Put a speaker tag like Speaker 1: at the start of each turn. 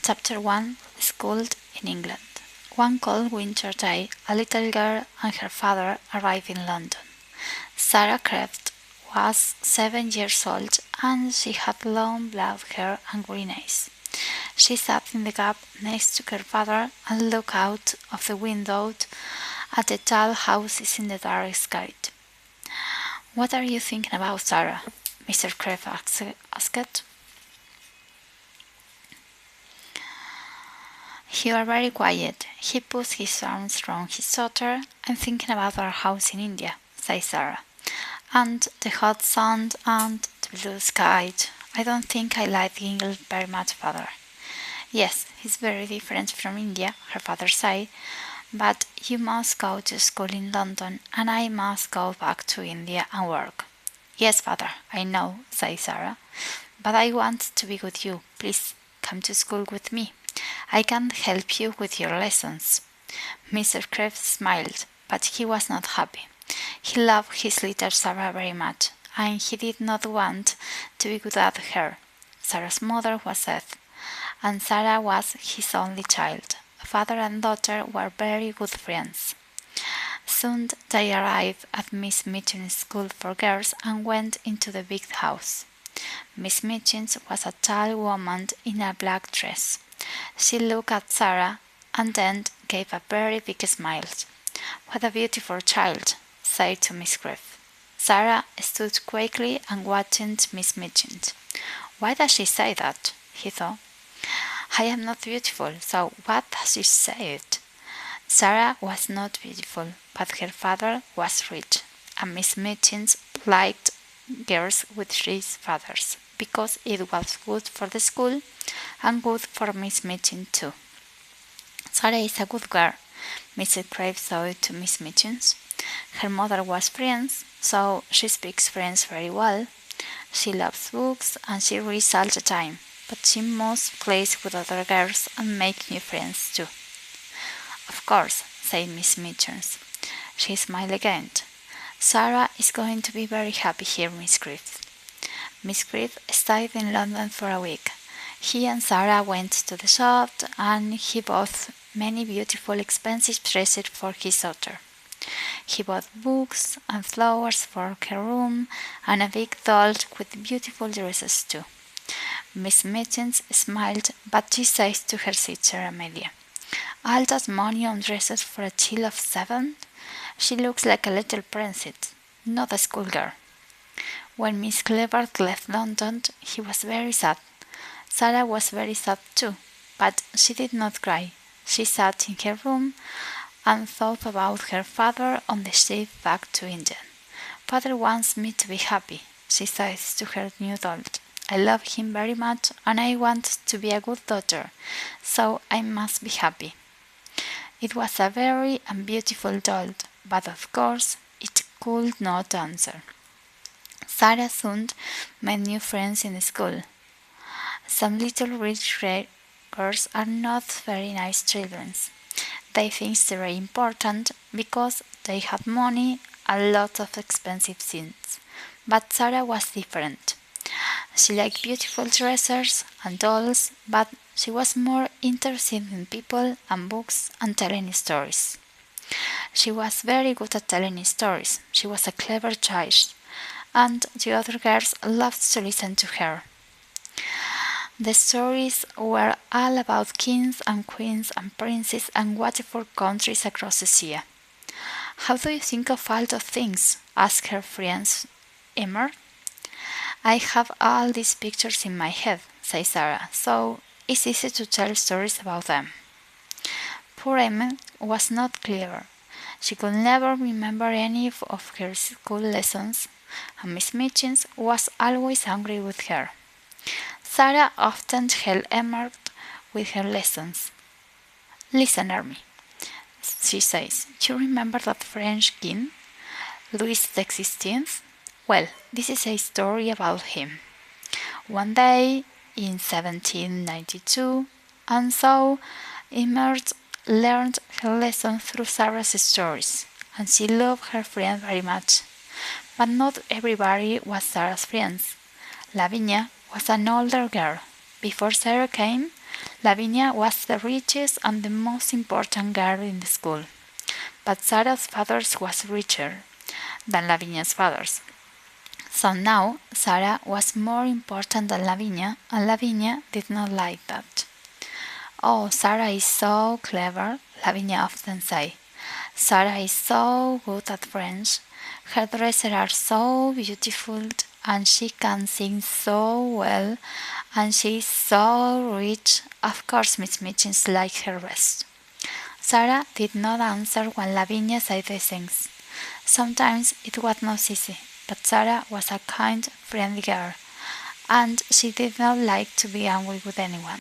Speaker 1: Chapter 1. Schooled in England. One cold winter day, a little girl and her father arrived in London. Sara Creft was 7 years old and she had long black hair and green eyes. She sat in the gap next to her father and looked out of the window at the tall houses in the dark sky. "What are you thinking about, Sara?" Mr. Creft asked. "You are very quiet." He put his arms round his daughter. "I'm thinking about our house in India," said Sara, "and the hot sun and the blue sky. I don't think I like England very much, father." "Yes, it's very different from India," her father said, "but you must go to school in London and I must go back to India and work." "Yes, father, I know," said Sara, "but I want to be with you. Please come to school with me. I can help you with your lessons." Mr. Creft smiled, but he was not happy. He loved his little Sara very much, and he did not want to be without her. Sara's mother was dead, and Sara was his only child. Father and daughter were very good friends. Soon they arrived at Miss Mitchell's school for girls and went into the big house. Miss Mitchell was a tall woman in a black dress. She looked at Sara and then gave a very big smile. "What a beautiful child," said to Miss Creft. Sara stood quickly and watched Miss Mitchell. "Why does she say that?" he thought. "I am not beautiful, so what does she say it?" Sara was not beautiful, but her father was rich, and Miss Mitchell liked girls with rich fathers, because it was good for the school and good for Miss Mitchell too. "Sara is a good girl," Mr. Crave said to Miss Mitchell. "Her mother was French, so she speaks French very well. She loves books and she reads all the time, but she must play with other girls and make new friends too." "Of course," said Miss Mitchell. She smiled again. "Sara is going to be very happy here, Miss Creft." Miss Creft stayed in London for a week. He and Sara went to the shop and he bought many beautiful expensive dresses for his daughter. He bought books and flowers for her room and a big doll with beautiful dresses too. Miss Mitchell smiled, but she said to her sister Amelia, "All that money on dresses for a child of 7? She looks like a little princess, not a schoolgirl." When Miss Clevert left London, he was very sad. Sara was very sad too, but she did not cry. She sat in her room and thought about her father on the ship back to India. "Father wants me to be happy," she says to her new doll. "I love him very much and I want to be a good daughter, so I must be happy." It was a very beautiful doll, but of course it could not answer. Sara soon made new friends in school. Some little rich girls are not very nice children. They think they're very important because they have money and lots of expensive things. But Sara was different. She liked beautiful dresses and dolls, but she was more interested in people and books and telling stories. She was very good at telling stories. She was a clever child, and the other girls loved to listen to her. The stories were all about kings and queens and princes and wonderful countries across the sea. "How do you think of all those things?" asked her friend Emma. "I have all these pictures in my head," said Sara, "so it's easy to tell stories about them." Poor Emma was not clever. She could never remember any of her school lessons, and Miss Mitchell was always angry with her. Sara often helped Emma with her lessons. "Listen, Army," she says. "You remember that French king, Louis XVI? Well, this is a story about him. One day in 1792, and so Emma learned her lesson through Sara's stories, and she loved her friend very much. But not everybody was Sara's friends. Lavinia was an older girl. Before Sara came, Lavinia was the richest and the most important girl in the school, but Sara's father was richer than Lavinia's father's. So now Sara was more important than Lavinia, and Lavinia did not like that. "Oh, Sara is so clever," Lavinia often said. "Sara is so good at French. Her dresses are so beautiful, and she can sing so well, and she is so rich. Of course Miss Mitchins likes her best." Sara did not answer when Lavinia said these things. Sometimes it was not easy, but Sara was a kind, friendly girl, and she did not like to be angry with anyone.